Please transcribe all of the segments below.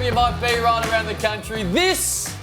you might be right around the country. This,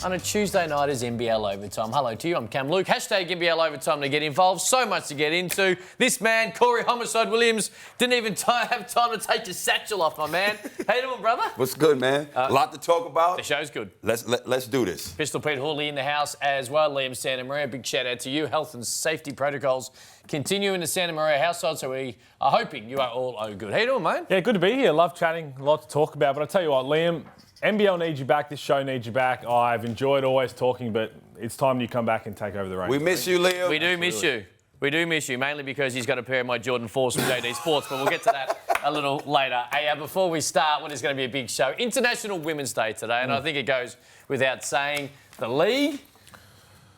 on a Tuesday night, is NBL Overtime. Hello to you, I'm Cam Luke. Hashtag NBL Overtime to get involved. So much to get into. This man, Corey Homicide Williams, didn't even have time to take your satchel off, my man. How you doing, brother? What's good, man? A lot to talk about. The show's good. Let's do this. Pistol Pete Hawley in the house as well. Liam Santa Maria, big shout out to you. Health and safety protocols continue in the Santa Maria household, so we are hoping you are all good. How you doing, mate? Yeah, good to be here. Love chatting, a lot to talk about. But I tell you what, Liam, NBL needs you back. This show needs you back. I've enjoyed always talking, but it's time you come back and take over the reins. We miss you, Leo. We do miss you. We do miss you, mainly because he's got a pair of my Jordan 4s from JD Sports, but we'll get to that a little later. Hey, before we start, what is going to be a big show, International Women's Day today, and I think it goes without saying, the league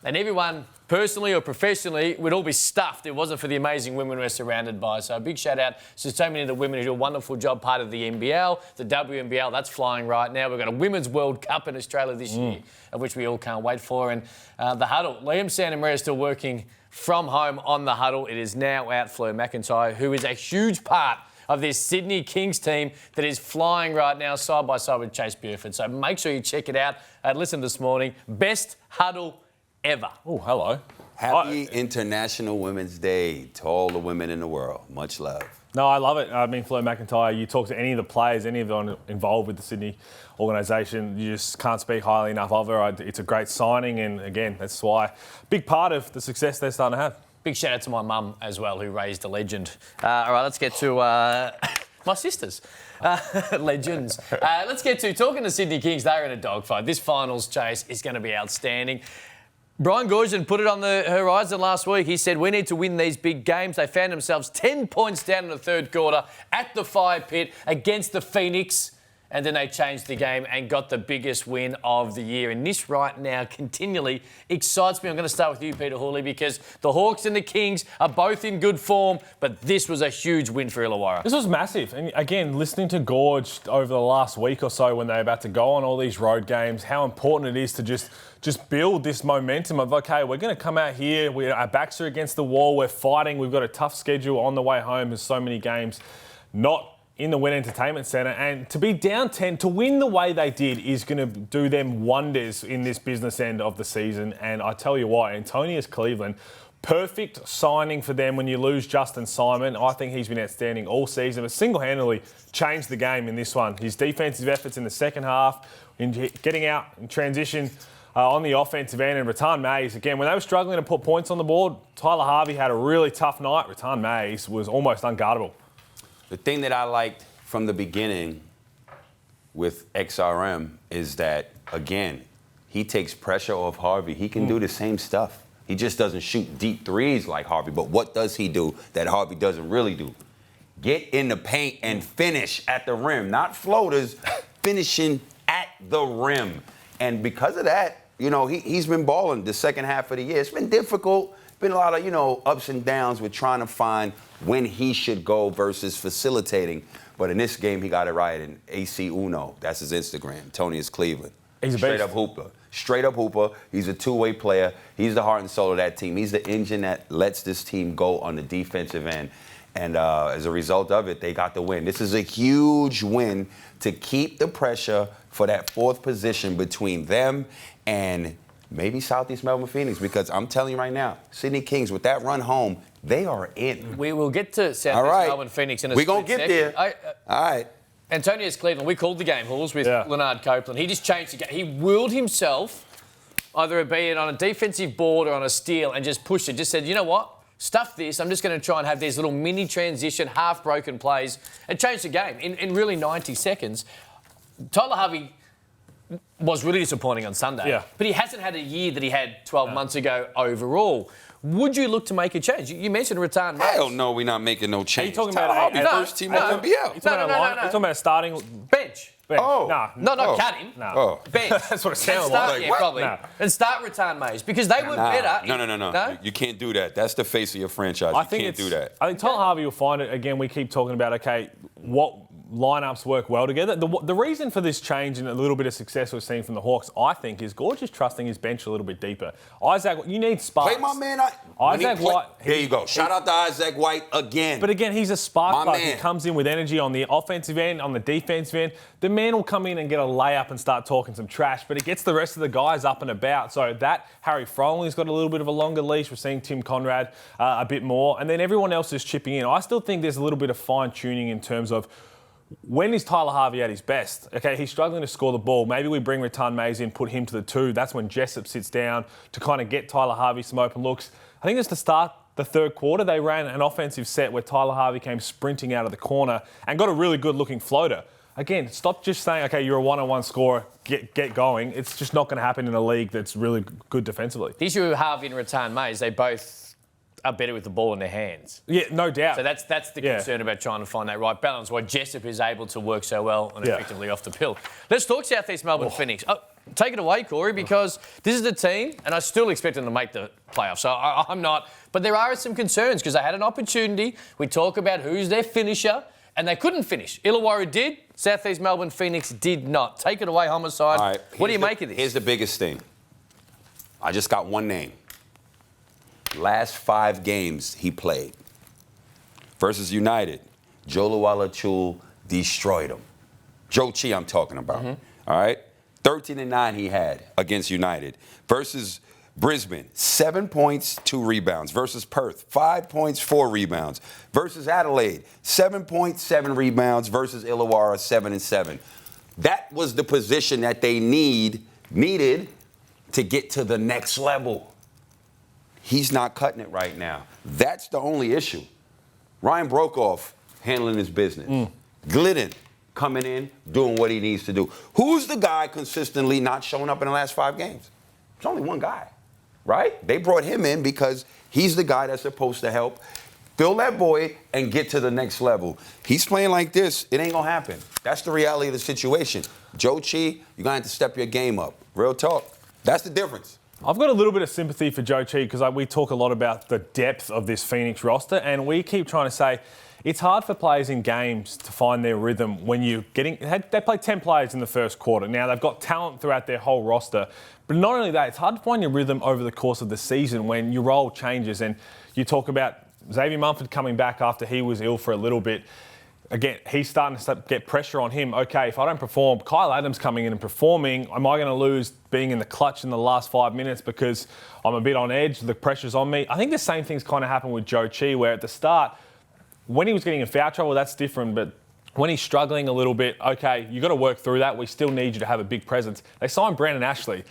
and everyone, personally or professionally, would all be stuffed if it wasn't for the amazing women we're surrounded by. So a big shout out to so many of the women who do a wonderful job, part of the NBL, the WNBL, that's flying right now. We've got a Women's World Cup in Australia this year, of which we all can't wait for. And the huddle, Liam Santa Maria is still working from home on the huddle. It is now out Fleur McIntyre, who is a huge part of this Sydney Kings team that is flying right now side by side with Chase Buford. So make sure you check it out. Listen this morning, best huddle ever. Oh, hello. Happy International Women's Day to all the women in the world. Much love. No, I love it. I mean, Fleur McIntyre, you talk to any of the players, any of them involved with the Sydney organisation, you just can't speak highly enough of her. It's a great signing, and again, that's why big part of the success they're starting to have. Big shout out to my mum as well, who raised a legend. All right, let's get to my sisters. Legends. Let's get to talking to Sydney Kings. They're in a dogfight. This finals chase is going to be outstanding. Brian Goorjian put it on the horizon last week. He said, we need to win these big games. They found themselves 10 points down in the third quarter at the fire pit against the Phoenix. And then they changed the game and got the biggest win of the year. And this right now continually excites me. I'm going to start with you, Peter Hawley, because the Hawks and the Kings are both in good form, but this was a huge win for Illawarra. This was massive. And again, listening to Gorge over the last week or so when they're about to go on all these road games, how important it is to just build this momentum of, okay, we're going to come out here, our backs are against the wall, we're fighting, we've got a tough schedule on the way home, there's so many games not in the Wynn Entertainment Centre, and to be down 10, to win the way they did is going to do them wonders in this business end of the season. And I tell you what, Antonius Cleveland, perfect signing for them when you lose Justin Simon. I think he's been outstanding all season, but single-handedly changed the game in this one. His defensive efforts in the second half, in getting out in transition on the offensive end, and Rattan Mays, again, when they were struggling to put points on the board, Tyler Harvey had a really tough night. Rattan Mays was almost unguardable. The thing that I liked from the beginning with XRM is that, again, he takes pressure off Harvey. He can do the same stuff. He just doesn't shoot deep threes like Harvey. But what does he do that Harvey doesn't really do? Get in the paint and finish at the rim. Not floaters, finishing at the rim. And because of that, you know, he's been balling the second half of the year. It's been difficult. Been a lot of, you know, ups and downs with trying to find when he should go versus facilitating. But in this game, he got it right. And AC Uno, that's his Instagram, Antonius Cleveland. He's a straight up hooper. Straight up hooper. He's a two-way player. He's the heart and soul of that team. He's the engine that lets this team go on the defensive end. And as a result of it, they got the win. This is a huge win to keep the pressure for that fourth position between them and maybe South East Melbourne Phoenix, because I'm telling you right now, Sydney Kings, with that run home, they are in. We will get to South East Melbourne Phoenix in a We're going to get there. All right. Antonius Cleveland, we called the game, Halls, with Leonard Copeland. He just changed the game. He willed himself, either be it on a defensive board or on a steal, and just pushed it. Just said, you know what? Stuff this. I'm just going to try and have these little mini transition, half-broken plays and change the game in really 90 seconds. Tyler Harvey was really disappointing on Sunday, but he hasn't had a year that he had 12 months ago overall. Would you look to make a change? You mentioned Rattan Mays. Hell no, we're not making no change. Are you talking Tyler about Harvey, first team of NBL. You're talking about a starting bench. Oh. No, not cut him. No. Oh. Bench. That's what it sounds like. Yeah, probably. No. And start Rattan Mays, because they were better. No. You can't do that. That's the face of your franchise. You can't do that. I think Tyler Harvey will find it. Again, we keep talking about, okay, what lineups work well together. The reason for this change and a little bit of success we've seen from the Hawks, I think, is Gorge is trusting his bench a little bit deeper. Isaac, you need sparks. Play my man. Isaac White. There you go. Shout out to Isaac White again. But again, he's a spark plug. Man. He comes in with energy on the offensive end, on the defensive end. The man will come in and get a layup and start talking some trash, but it gets the rest of the guys up and about. So that, Harry Frolin's got a little bit of a longer leash. We're seeing Tim Conrad a bit more. And then everyone else is chipping in. I still think there's a little bit of fine-tuning in terms of when is Tyler Harvey at his best? Okay, he's struggling to score the ball. Maybe we bring Rattan Mays in, put him to the 2. That's when Jessup sits down to kind of get Tyler Harvey some open looks. I think it's to start the third quarter, they ran an offensive set where Tyler Harvey came sprinting out of the corner and got a really good-looking floater. Again, stop just saying, okay, you're a one-on-one scorer, get going. It's just not going to happen in a league that's really good defensively. The issue with Harvey and Rattan Mays, they both are better with the ball in their hands. Yeah, no doubt. So that's the concern about trying to find that right balance, why Jessup is able to work so well and effectively off the pill. Let's talk South East Melbourne Phoenix. Oh, take it away, Corey, because this is the team, and I still expect them to make the playoffs. So I'm not. But there are some concerns because they had an opportunity. We talk about who's their finisher, and they couldn't finish. Illawarra did. South East Melbourne Phoenix did not. Take it away, Homicide. All right, what do you make of this? Here's the biggest thing. I just got one name. Last 5 games he played versus United, Joe Luala-Chul destroyed him. Joe Chi I'm talking about, all right? 13-9 he had against United. Versus Brisbane, 7 points, 2 rebounds. Versus Perth, 5 points, 4 rebounds. Versus Adelaide, 7 points, 7 rebounds. Versus Illawarra, 7 and 7. That was the position that they needed to get to the next level. He's not cutting it right now. That's the only issue. Ryan Brokoff handling his business. Glidden coming in, doing what he needs to do. Who's the guy consistently not showing up in the last 5 games? It's only one guy, right? They brought him in because he's the guy that's supposed to help fill that void and get to the next level. He's playing like this, it ain't gonna happen. That's the reality of the situation. Joe Chi, you're gonna have to step your game up. Real talk. That's the difference. I've got a little bit of sympathy for Joe Chi because we talk a lot about the depth of this Phoenix roster, and we keep trying to say it's hard for players in games to find their rhythm when you're getting... They played 10 players in the first quarter. Now, they've got talent throughout their whole roster. But not only that, it's hard to find your rhythm over the course of the season when your role changes. And you talk about Xavier Mumford coming back after he was ill for a little bit. Again, he's starting to get pressure on him. Okay, if I don't perform, Kyle Adams coming in and performing, am I going to lose being in the clutch in the last 5 minutes because I'm a bit on edge, the pressure's on me? I think the same thing's kind of happened with Joe Chi, where at the start, when he was getting in foul trouble, that's different, but when he's struggling a little bit, okay, you've got to work through that. We still need you to have a big presence. They signed Brandon Ashley.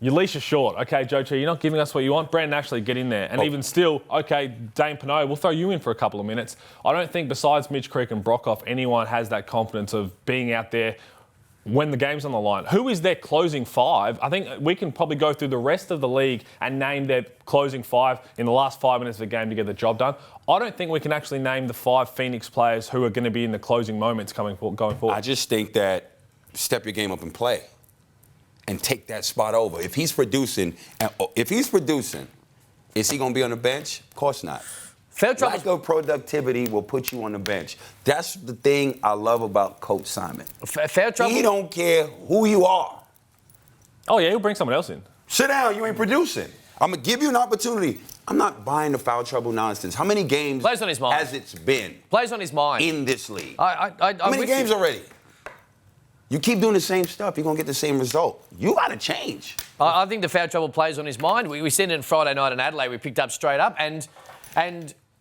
Your leash is short. Okay, Joe Chi, you're not giving us what you want. Brandon Ashley, get in there. And even still, okay, Dane Pinot, we'll throw you in for a couple of minutes. I don't think besides Mitch Creek and Brokoff, anyone has that confidence of being out there when the game's on the line. Who is their closing 5? I think we can probably go through the rest of the league and name their closing 5 in the last 5 minutes of the game to get the job done. I don't think we can actually name the 5 Phoenix players who are going to be in the closing moments going forward. I just think that step your game up and play. And take that spot over. If he's producing, is he going to be on the bench? Of course not. Lack of productivity will put you on the bench. That's the thing I love about Coach Simon. Fair trouble. He don't care who you are. Oh, yeah, he'll bring someone else in. Sit down, you ain't producing. I'm going to give you an opportunity. I'm not buying the foul trouble nonsense. How many games Plays on his mind. has it been? Plays on his mind. In this league. How many games already? You keep doing the same stuff, you're going to get the same result. You got to change. I think the foul trouble plays on his mind. We seen it on Friday night in Adelaide. We picked up straight up, and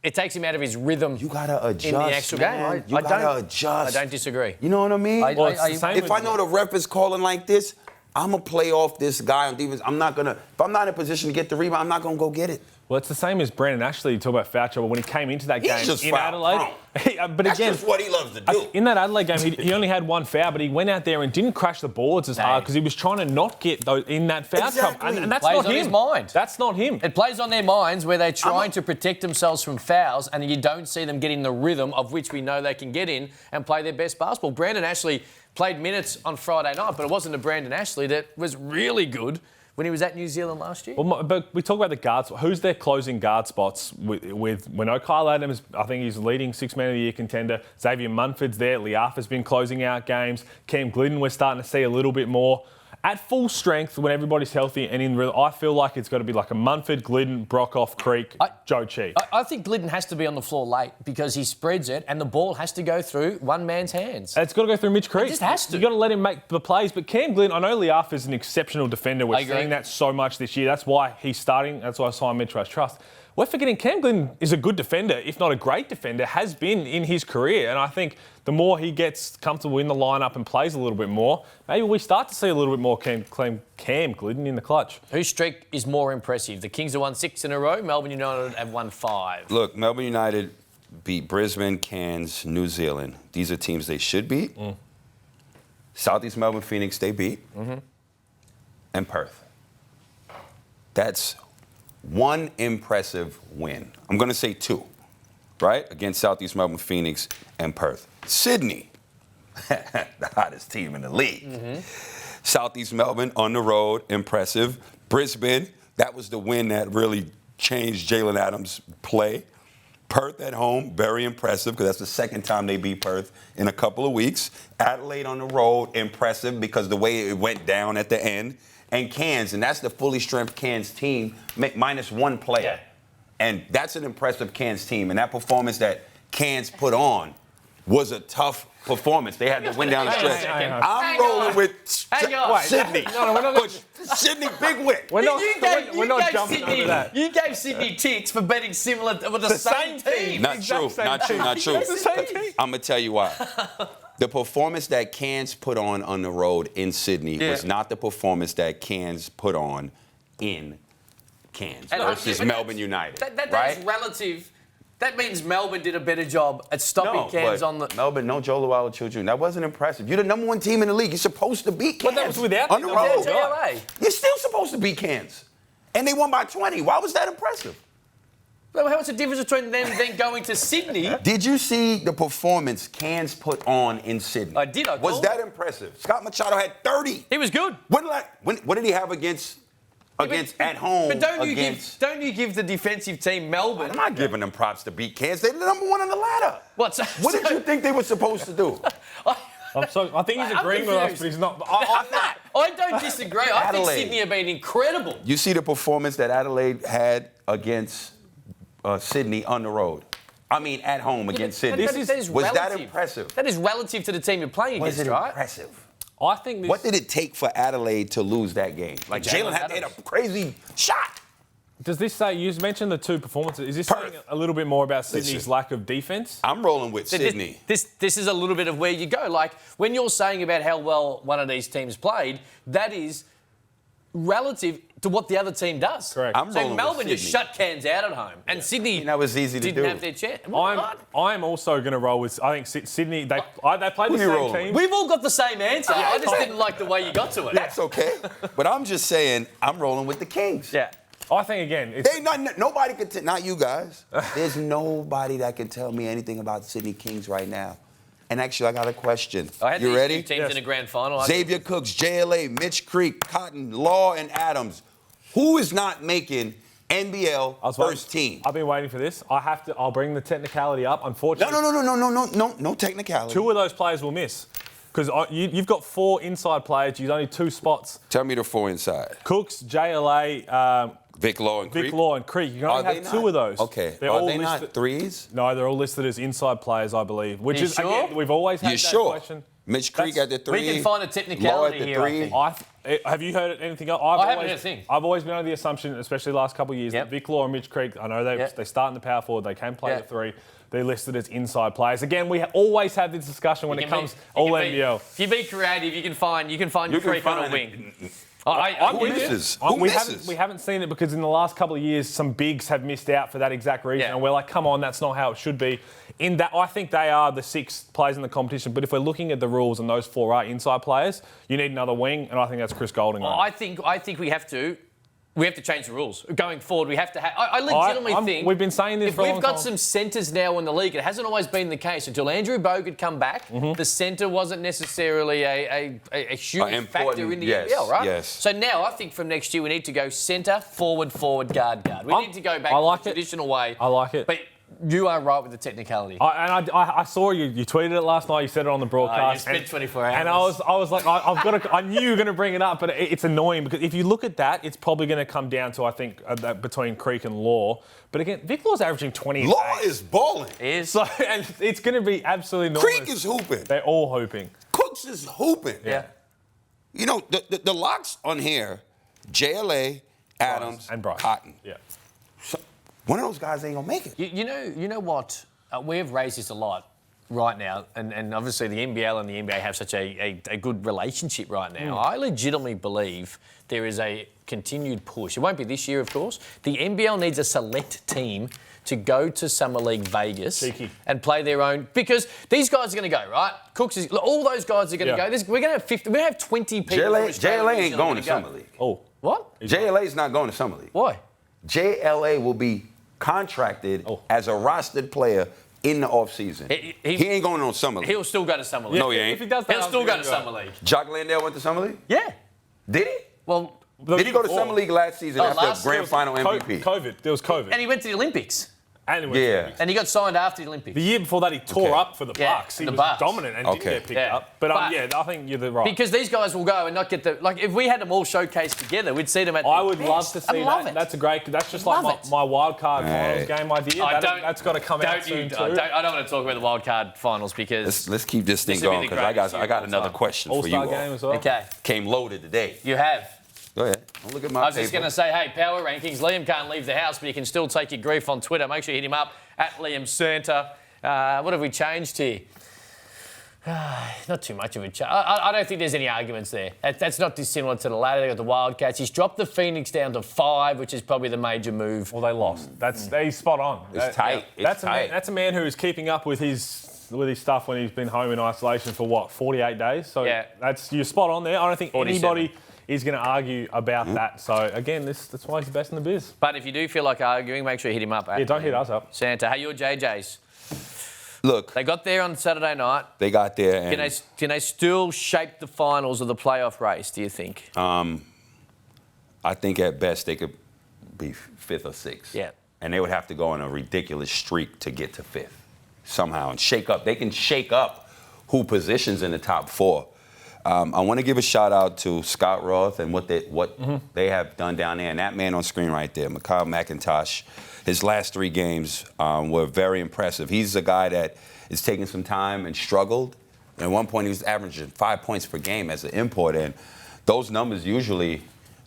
it takes him out of his rhythm. You got to adjust, in the actual game. You got to adjust. I don't disagree. You know what I mean? If I know the ref is calling like this, I'm going to play off this guy on defense. If I'm not in a position to get the rebound, I'm not going to go get it. Well, it's the same as Brandon Ashley. You talk about foul trouble. When he came into that game in Adelaide, That's just what he loves to do. In that Adelaide game, he only had 1 foul, but he went out there and didn't crash the boards as hard because he was trying to not get those in that foul trouble. And that's plays not on him. His mind. That's not him. It plays on their minds where they're trying to protect themselves from fouls, and you don't see them getting the rhythm of which we know they can get in and play their best basketball. Brandon Ashley played minutes on Friday night, but it wasn't a Brandon Ashley that was really good when he was at New Zealand last year? Well, but we talk about the guards. Who's their closing guard spots with we know Kyle Adams, I think he's leading Six Man of the Year contender. Xavier Munford's there. Liafa's been closing out games. Cam Glidden, we're starting to see a little bit more. At full strength, when everybody's healthy and in real, I feel like it's got to be like a Munford, Glidden, Brockhoff, Creek, Joe Chi. I think Glidden has to be on the floor late because he spreads it and the ball has to go through one man's hands. It's got to go through Mitch Creek. It just has to. You've got to let him make the plays. But Cam Glidden, I know Liafa is an exceptional defender. We're seeing that so much this year. That's why he's starting. That's why I signed Metro Trust. We're forgetting Cam Glidden is a good defender, if not a great defender, has been in his career. And I think the more he gets comfortable in the lineup and plays a little bit more, maybe we start to see a little bit more Cam Glidden in the clutch. Whose streak is more impressive? The Kings have won 6 in a row. Melbourne United have won 5. Look, Melbourne United beat Brisbane, Cairns, New Zealand. These are teams they should beat. South East Melbourne, Phoenix, they beat. And Perth. That's one impressive win. I'm going to say 2, right? Against South East Melbourne, Phoenix, and Perth. Sydney, the hottest team in the league. South East Melbourne on the road, impressive. Brisbane, that was the win that really changed Jalen Adams' play. Perth at home, very impressive because that's the second time they beat Perth in a couple of weeks. Adelaide on the road, impressive because the way it went down at the end. And Cairns, and that's the fully strength Cairns team, minus 1 player. Yeah. And that's an impressive Cairns team. And that performance that Cairns put on was a tough performance. They had to win down the stretch. I'm rolling with Sydney. No, we're not Sydney, big win. We're not jumping over that. You gave Sydney ticks for betting similar with the same team. Not true. It's the same team. I'm going to tell you why. The performance that Cairns put on the road in Sydney was not the performance that Cairns put on in Cairns versus Melbourne United. That's relative. That means Melbourne did a better job at stopping Cairns on the... Melbourne, no Joe Luala-Children. That wasn't impressive. You're the number 1 team in the league. You're supposed to beat Cairns. But that was without on the road. JLA. You're still supposed to beat Cairns. And they won by 20. Why was that impressive? Well, what's the difference between them then going to Sydney? Did you see the performance Cairns put on in Sydney? I did. Was that impressive? Scott Machado had 30. He was good. What did he have against at home? But don't you give the defensive team Melbourne? I'm not giving them props to beat Cairns. They're the number 1 on the ladder. What did you think they were supposed to do? I think he's agreeing with us, but he's not. I'm not. I don't disagree. I think Sydney have been incredible. You see the performance that Adelaide had against Sydney on the road. I mean, at home against Sydney. Was that impressive? That is relative to the team you're playing against, right? Was it impressive? I think this... What did it take for Adelaide to lose that game? Like Jalen had a crazy shot. Does this say, you mentioned the 2 performances, is this saying a little bit more about Sydney's lack of defense? I'm rolling with Sydney. This is a little bit of where you go. Like, when you're saying about how well one of these teams played, that is relative to what the other team does. Correct. So Melbourne just shut Cairns out at home. And Sydney that was easy to didn't do. have their chance. I'm also going to roll with, I think Sydney, they played the same team. We've all got the same answer. I just didn't like the way you got to it. That's okay. But I'm just saying, I'm rolling with the Kings. Yeah. I think, again, it's... Nobody can not you guys. There's nobody that can tell me anything about Sydney Kings right now. And actually, I got a question. You ready? Teams in a grand final. Xavier Cooks, JLA, Mitch Creek, Cotton, Law, and Adams. Who is not making NBL first team? I've been waiting for this. I'll bring the technicality up. Unfortunately... No technicality. 2 of those players will miss. Because you've got 4 inside players. You've only 2 spots. Tell me the 4 inside. Cooks, JLA... Vic Law and Creek? Vic Law and Creek. You can only have 2 of those. Okay. They're Are all they listed, not threes? No, they're all listed as inside players, I believe. Which is, sure? again, we've always had that question. Mitch Creek at the 3. We can find a technicality here, I think. Have you heard anything else? I haven't heard a thing. I've always been under the assumption, especially the last couple of years, that Vic Law and Mitch Creek, I know they start in the power forward, they can play the 3. They're listed as inside players. Again, we always have this discussion when it comes all NBL. If you be creative, you can find Creek on a wing. Who misses? We haven't seen it because in the last couple of years, some bigs have missed out for that exact reason. And we're like, come on, that's not how it should be. In that, I think they are the 6 players in the competition. But if we're looking at the rules and those 4 are inside players, you need another wing, and I think that's Chris Golding. I think we have to we have to change the rules. Going forward, we have to have... I legitimately think... We've been saying this for a long time. If we've got some centres now in the league, it hasn't always been the case. Until Andrew Bogue had come back, the centre wasn't necessarily a huge factor in the NBL, right? Yes. So now I think from next year we need to go centre, forward, guard. We need to go back to the traditional way. I like it. But you are right with the technicality. I saw you tweeted it last night. You said it on the broadcast. You spent 24 hours. And I was like, I knew you were going to bring it up, but it's annoying because if you look at that, it's probably going to come down to, I think, between Creek and Law. But again, Vic Law's averaging 20. Law is balling. So, and it's going to be absolutely enormous. Creek is hooping. They're all hooping. Cooks is hooping. Yeah. You know, the locks on here, JLA, Adams, and Bryce. Cotton. Yeah. So, one of those guys ain't gonna make it. You know what? We have raised this a lot right now, and obviously the NBL and the NBA have such a good relationship right now. I legitimately believe there is a continued push. It won't be this year, of course. The NBL needs a select team to go to Summer League Vegas and play their own, because these guys are going to go, right? Cooks is, all those guys are going to go. We're going to have 50. We're going to have 20 people. JLA ain't going to Summer League. Oh, what? JLA is not going to Summer League. Why? JLA will be contracted as a rostered player in the offseason. He ain't going on Summer League. He'll still go to Summer League. No, he ain't. If he does that, He'll still go to Summer League. Jock Landale went to Summer League? Yeah. Did he? Well, Did he go to Summer League last season after grand final MVP? COVID. There was COVID. and he went to the Olympics. And And he got signed after the Olympics. the year before that, he tore up for the Yeah, Bucks. He the was Bucks. dominant and didn't get picked up. But I think you're right. Because these guys will go and not get the... Like, if we had them all showcased together, we'd see them at I the would best. love to see I love that. it. That's a great... That's just Love like it. my wild card finals game idea. That's got to come out soon too. I don't want to talk about the wild card finals because... Let's keep this thing This would be going the because greatest I year got of all another time. question for you All-Star all. game as well. Okay. Came loaded today. You have. Go ahead. Don't look at my I was just paper. going to say, hey, power rankings. Liam can't leave the house, but you can still take your grief on Twitter. Make sure you hit him up at Liam Santa. What have we changed here? Not too much of a change. I don't think there's any arguments there. That's not dissimilar to the ladder. They got the Wildcats. He's dropped the Phoenix down to 5, which is probably the major move. Well, they lost. He's spot on. It's tight. That's a man who's keeping up with his stuff when he's been home in isolation for 48 days. So you're spot on there. I don't think 47. anybody is going to argue about that. So again, that's why he's the best in the biz. But if you do feel like arguing, make sure you hit him up. Yeah, don't hit us up. Santa, hey, your JJs. Look, They got there on Saturday night. they got there. And, Can they still shape the finals of the playoff race, do you think? I think at best they could be 5th or 6th. Yeah. And they would have to go on a ridiculous streak to get to 5th somehow and shake up. They can shake up who positions in the top 4. I want to give a shout out to Scott Roth and what they have done down there. And that man on screen right there, Mikhail McIntosh, his last 3 games were very impressive. He's a guy that is taking some time and struggled. At one point, he was averaging 5 points per game as an import. And those numbers usually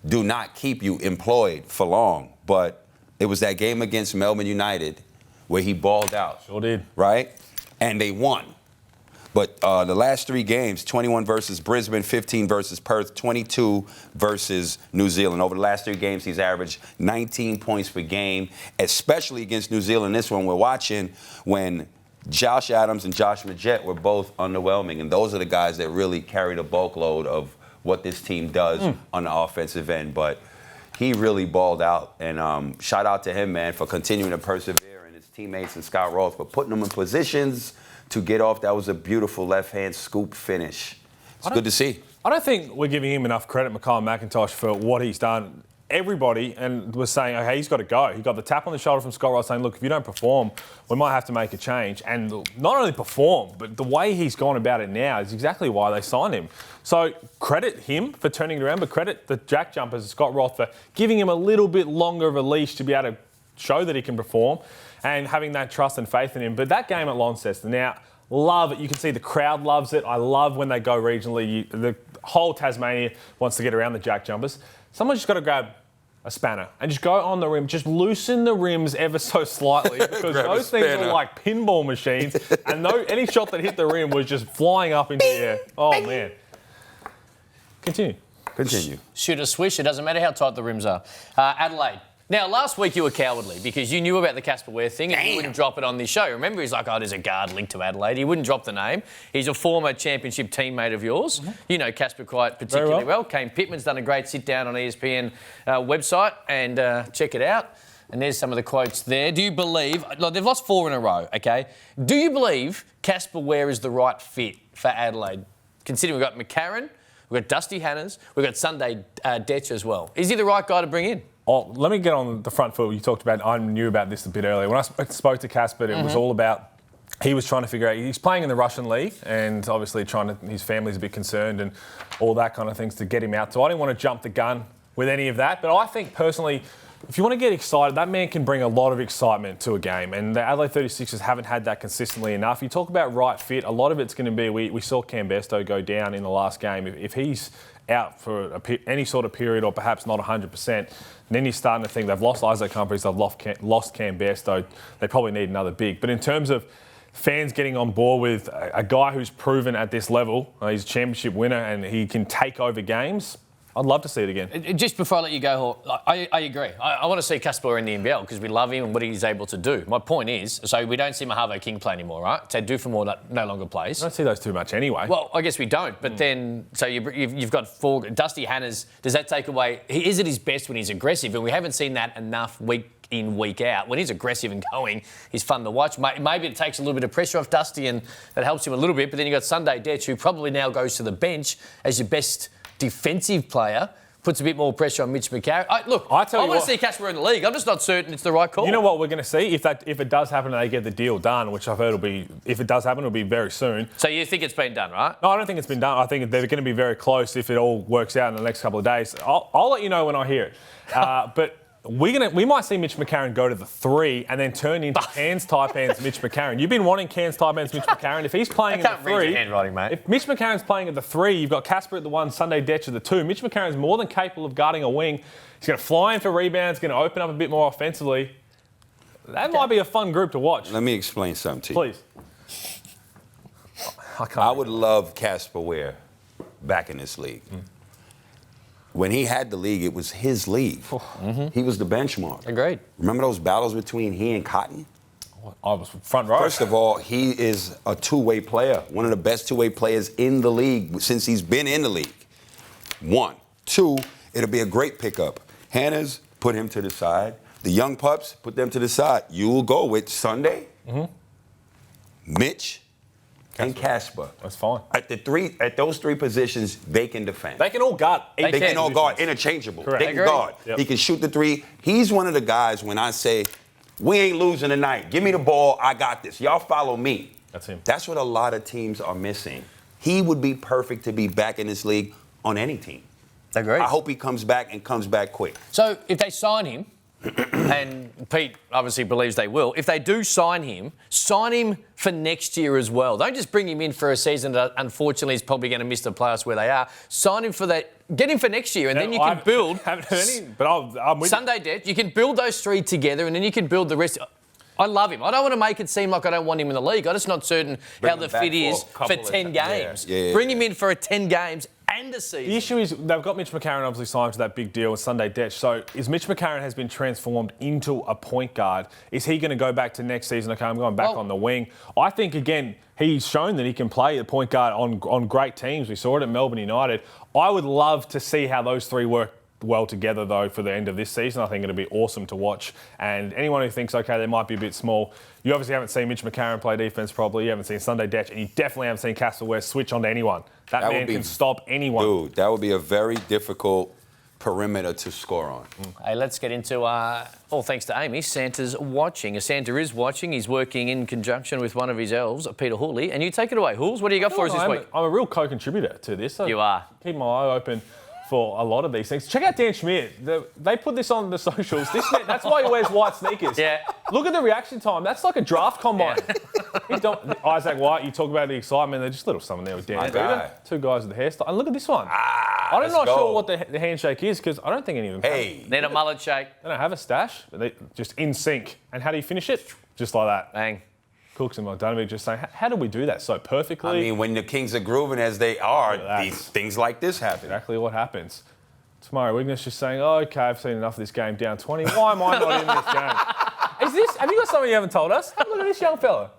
do not keep you employed for long. But it was that game against Melbourne United where he balled out. Sure did. Right? And they won. But the last 3 games, 21 versus Brisbane, 15 versus Perth, 22 versus New Zealand. Over the last 3 games, he's averaged 19 points per game, especially against New Zealand. This one we're watching when Josh Adams and Josh Majette were both underwhelming. And those are the guys that really carry the bulk load of what this team does on the offensive end. But he really balled out. And shout out to him, man, for continuing to persevere, and his teammates and Scott Roth for putting them in positions to get off. That was a beautiful left-hand scoop finish. It's good to see. I don't think we're giving him enough credit, Mikhail McIntosh, for what he's done. Everybody was saying, okay, he's got to go. He got the tap on the shoulder from Scott Ross saying, look, if you don't perform, we might have to make a change. And not only perform, but the way he's gone about it now is exactly why they signed him. So credit him for turning it around, but credit the JackJumpers, Scott Roth, for giving him a little bit longer of a leash to be able to show that he can perform and having that trust and faith in him. But that game at Launceston, now, love it. You can see the crowd loves it. I love when they go regionally. The whole Tasmania wants to get around the JackJumpers. Someone's just got to grab a spanner and just go on the rim. Just loosen the rims ever so slightly because those things are like pinball machines. And any shot that hit the rim was just flying up into the air. Oh, man. Continue. Continue. Shoot a swish. It doesn't matter how tight the rims are. Adelaide. Now, last week you were cowardly because you knew about the Casper Ware thing and you wouldn't drop it on this show. Remember, he's like, oh, there's a guard linked to Adelaide. He wouldn't drop the name. He's a former championship teammate of yours. Mm-hmm. You know Casper quite particularly well. Kane Pittman's done a great sit-down on ESPN website and check it out. And there's some of the quotes there. Do you believe... Look, they've lost 4 in a row, OK? Do you believe Casper Ware is the right fit for Adelaide? Considering we've got McCarron, we've got Dusty Hannahs, we've got Sunday Detch as well. Is he the right guy to bring in? Oh, let me get on the front foot. You talked about, I knew about this a bit earlier. When I spoke to Casper, it was all about, he was trying to figure out, he's playing in the Russian league and obviously his family's a bit concerned and all that kind of things to get him out. So I didn't want to jump the gun with any of that. But I think personally, if you want to get excited, that man can bring a lot of excitement to a game. And the Adelaide 36ers haven't had that consistently enough. You talk about right fit, a lot of it's going to be, we saw Cam Besto go down in the last game. If he's out for any sort of period or perhaps not 100%, then you're starting to think they've lost Isaac Humphries, they've lost Cam Bairstow. They probably need another big. But in terms of fans getting on board with a guy who's proven at this level, he's a championship winner and he can take over games, I'd love to see it again. Just before I let you go, I agree. I want to see Casper in the NBL because we love him and what he's able to do. My point is, so we don't see Mahavo King play anymore, right? So Dufamore no longer plays. I don't see those too much anyway. Well, I guess we don't. But then, so you've got 4. Dusty Hannahs, does that take away... Is it his best when he's aggressive? And we haven't seen that enough week in, week out. When he's aggressive and going, he's fun to watch. Maybe it takes a little bit of pressure off Dusty and that helps him a little bit. But then you've got Sunday Detch, who probably now goes to the bench as your best defensive player, puts a bit more pressure on Mitch McCarron. I want to see Casper in the league. I'm just not certain it's the right call. You know what we're going to see? If it does happen and they get the deal done, which I've heard if it does happen, it'll be very soon. So you think it's been done, right? No, I don't think it's been done. I think they're going to be very close if it all works out in the next couple of days. I'll let you know when I hear it. But we might see Mitch McCarron go to the 3 and then turn into Cairns Taipans Mitch McCarron. You've been wanting Cairns Taipans Mitch McCarron. If he's playing at the 3, read your handwriting, mate. If Mitch McCarron's playing at the 3, you've got Casper at the 1, Sunday Detch at the 2. Mitch McCarron's more than capable of guarding a wing. He's going to fly in for rebounds, going to open up a bit more offensively. That might be a fun group to watch. Let me explain something to you. Please. I would love Casper Ware back in this league. When he had the league, it was his league. He was the benchmark. Agreed. Remember those battles between he and Cotton? I was front row. First of all, he is a two-way player, one of the best two-way players in the league since he's been in the league. 1. 2, it'll be a great pickup. Hannahs, put him to the side. The young pups, put them to the side. You will go with Sunday, Mitch, and Casper. That's fine. At those 3 positions, they can defend. They can all guard. They can all guard, interchangeable. Correct. They can guard. Yep. He can shoot the 3. He's one of the guys when I say, we ain't losing tonight. Give me the ball. I got this. Y'all follow me. That's him. That's what a lot of teams are missing. He would be perfect to be back in this league on any team. Agreed. I hope he comes back and comes back quick. So if they sign him, and Pete obviously believes they will, if they do sign him for next year as well. Don't just bring him in for a season that unfortunately is probably going to miss the playoffs where they are. Sign him for that. Get him for next year, and then you can build. Haven't heard any, but I'm with Sunday Detch. You can build those 3 together, and then you can build the rest. I love him. I don't want to make it seem like I don't want him in the league. I'm just not certain how the fit is for 10 games. Yeah. Bring him in for 10 games and a season. The issue is they've got Mitch McCarron obviously signed to that big deal with Sunday Detch. So is Mitch McCarron has been transformed into a point guard. Is he going to go back to next season? Okay, I'm going back on the wing. I think, again, he's shown that he can play the point guard on great teams. We saw it at Melbourne United. I would love to see how those 3 work well together, though, for the end of this season. I think it'll be awesome to watch. And anyone who thinks, okay, they might be a bit small, you obviously haven't seen Mitch McCarron play defence properly. You haven't seen Sunday Detch, and you definitely haven't seen Casper Ware switch onto anyone. That man can stop anyone. Dude, that would be a very difficult perimeter to score on. Hey, let's get into, all thanks to Amy, Santa's watching. Santa is watching. He's working in conjunction with one of his elves, Peter Hooley. And you take it away, Hools. What do you got for us this week? I'm a real co-contributor to this. So you are. Keep my eye open for a lot of these things. Check out Dan Schmidt. They put this on the socials. That's why he wears white sneakers. Yeah. Look at the reaction time. That's like a draft combine. Isaac White, you talk about the excitement. There's just a little something there with Dan Buda. 2 guys with the hairstyle. And look at this one. I'm not sure what the handshake is because I don't think any of them Need a mullet shake. They don't have a stash. But they just in sync. And how do you finish it? Just like that. Bang. Cooks and Bogdanovic just saying, how do we do that so perfectly? I mean, when the Kings are grooving as they are, these things like this happen. Exactly what happens. Tomorrow, Wigness just saying, oh, OK, I've seen enough of this game, down 20. Why am I not in this game? Have you got something you haven't told us? Have a look at this young fella.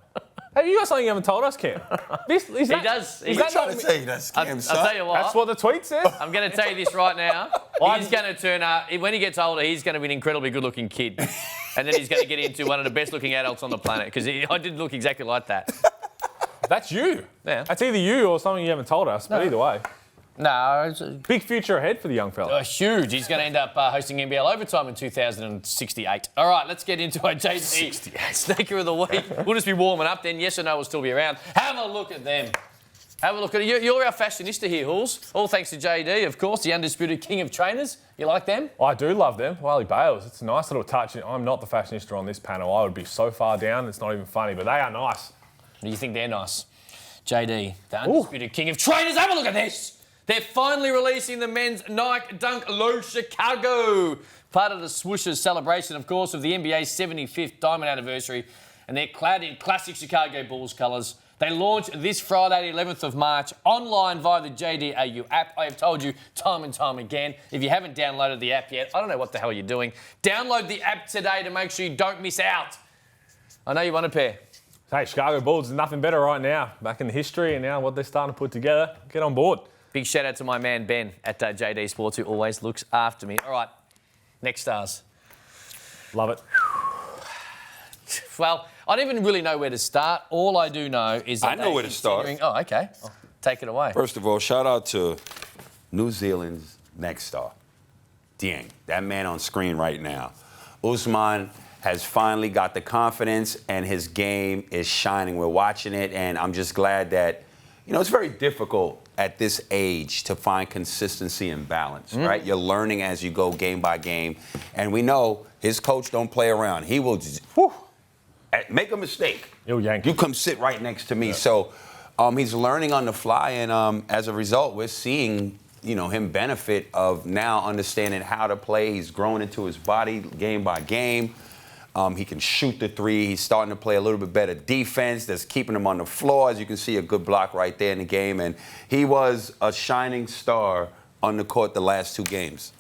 Have you got something you haven't told us, Cam? He does. He's trying to say he does scam, I'll son. tell you what. That's what the tweet says. I'm going to tell you this right now. He's going to turn up, when he gets older, he's going to be an incredibly good-looking kid. And then he's going to get into one of the best-looking adults on the planet, because I did look exactly like that. That's you. Yeah. That's either you or something you haven't told us, but either way. No, it's Big future ahead for the young fella. huge. He's going to end up hosting NBL Overtime in 2068. All right, let's get into our JD Sneaker of the Week. We'll just be warming up then. Yes or no will still be around. Have a look at them. Have a look at it. You're our fashionista here, Halls. All thanks to JD, of course, the undisputed king of trainers. You like them? I do love them. Wiley Bales. It's a nice little touch. I'm not the fashionista on this panel. I would be so far down, it's not even funny, but they are nice. Do you think they're nice? JD, the undisputed king of trainers. Have a look at this. They're finally releasing the men's Nike Dunk Low Chicago. Part of the Swooshers celebration, of course, of the NBA's 75th diamond anniversary. And they're clad in classic Chicago Bulls colours. They launch this Friday, the 11th of March, online via the JDAU app. I have told you time and time again, if you haven't downloaded the app yet, I don't know what the hell you're doing. Download the app today to make sure you don't miss out. I know you want a pair. Hey, Chicago Bulls is nothing better right now. Back in the history and now what they're starting to put together. Get on board. Big shout out to my man Ben at JD Sports, who always looks after me. All right, next stars. Love it. Well, I don't even really know where to start. All I do know is that I know where to start. Oh, okay. Oh, take it away. First of all, shout out to New Zealand's next star, Dieng. That man on screen right now. Usman has finally got the confidence and his game is shining. We're watching it, and I'm just glad that, it's very difficult at this age to find consistency and balance, right? You're learning as you go game by game, and we know his coach don't play around. He will just make a mistake. He'll yank. You come sit right next to me. Yeah. So he's learning on the fly, and as a result, we're seeing him benefit of now understanding how to play. He's growing into his body game by game. He can shoot the three. He's starting to play a little bit better defense. That's keeping him on the floor. As you can see, a good block right there in the game. And he was a shining star on the court the last two games.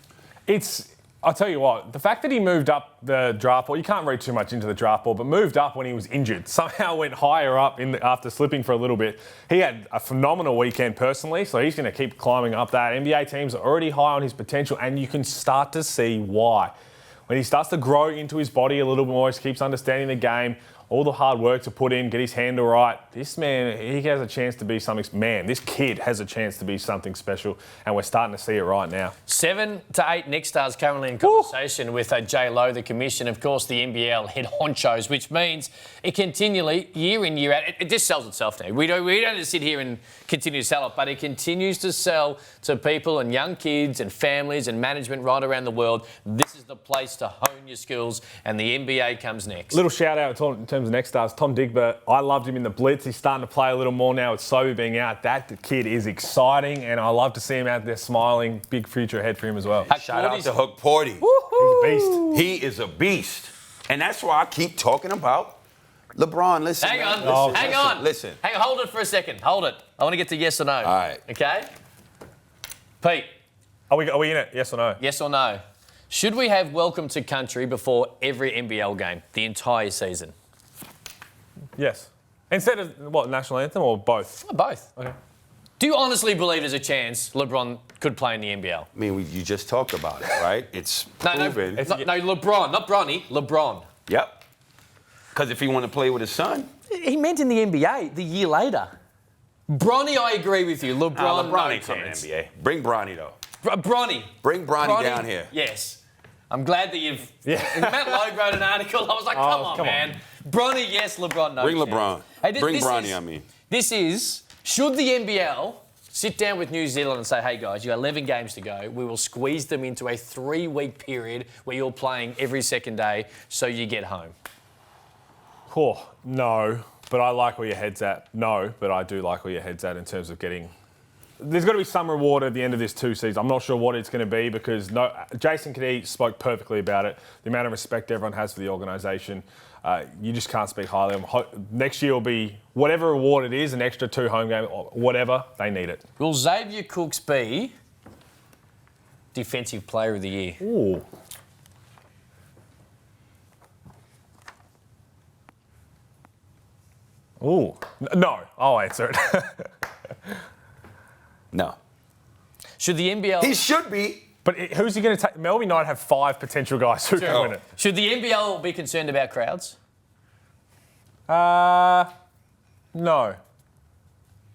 I'll tell you what, the fact that he moved up the draft board, you can't read too much into the draft board, but moved up when he was injured, somehow went higher up after slipping for a little bit. He had a phenomenal weekend personally, so he's going to keep climbing up that. NBA teams are already high on his potential, and you can start to see why. When he starts to grow into his body a little bit more, he keeps understanding the game, all the hard work to put in, get his handle right. This man, he has a chance to be something. Man, this kid has a chance to be something special, and we're starting to see it right now. 7 to 8 Nick stars currently in conversation with J-Lo, the commission, of course, the NBL head honchos, which means it continually, year in, year out, it just sells itself now. We don't just sit here and continue to sell it, but it continues to sell to people and young kids and families and management right around the world. This is the place to hone your skills, and the NBA comes next. Little shout out in terms of next stars, Tom Digbert. I loved him in the Blitz. He's starting to play a little more now with Sobe being out. That kid is exciting, and I love to see him out there smiling. Big future ahead for him as well. Shout out to Hook Porty. He's a beast. He is a beast. And that's why I keep talking about LeBron. Listen. Hang on. Listen. Hang on. Hold it for a second. Hold it. I want to get to yes or no. All right. Okay? Pete. Are we in it? Yes or no? Yes or no? Should we have welcome to country before every NBL game, the entire season? Yes. Instead of, national anthem or both? Both. Okay. Do you honestly believe there's a chance LeBron could play in the NBL? I mean, you just talked about it, right? It's proven. No, LeBron, not Bronny, LeBron. Yep. Because if he want to play with his son. He meant in the NBA the year later. Bronny, I agree with you. LeBron ain't coming to the NBA. Bring Bronny, though. Bronny. Bring Bronny down here. Yes. I'm glad that you've... Yeah. Matt Logue wrote an article. I was like, come on, man. Bronny, yes. LeBron, no. Bring LeBron. Hey, Bring Bronny, I mean. This is... Should the NBL sit down with New Zealand and say, hey, guys, you have 11 games to go. We will squeeze them into a 3-week period where you're playing every second day so you get home? Oh, no. But I like where your head's at. No, but I do like where your head's at in terms of getting... There's got to be some reward at the end of this 2 seasons. I'm not sure what it's going to be because Jason Kadee spoke perfectly about it. The amount of respect everyone has for the organisation. You just can't speak highly of them. Next year will be whatever reward it is, an extra 2 home games, whatever, they need it. Will Xavier Cooks be Defensive Player of the Year. Ooh. Ooh. No. I'll answer it. No. Should the NBL... He should be. But who's he going to take? Melbourne United have 5 potential guys who can win it. Should the NBL be concerned about crowds? No.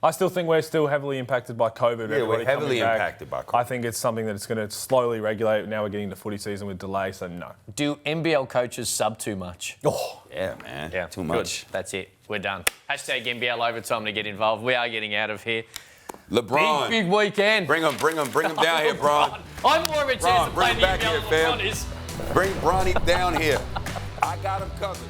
I still think we're still heavily impacted by COVID. Yeah, we're heavily impacted by COVID. I think it's something that it's going to slowly regulate. Now we're getting to footy season with delay, so no. Do NBL coaches sub too much? Oh, Yeah, man. Yeah, Too much. Good. That's it. We're done. Hashtag NBL Overtime to get involved. We are getting out of here. LeBron. Big weekend. Bring him down here, Bron. I'm more of a chance Bron, to bring play him the back NBL here, than fam. LeBron is. Bring Bronny down here. I got him covered.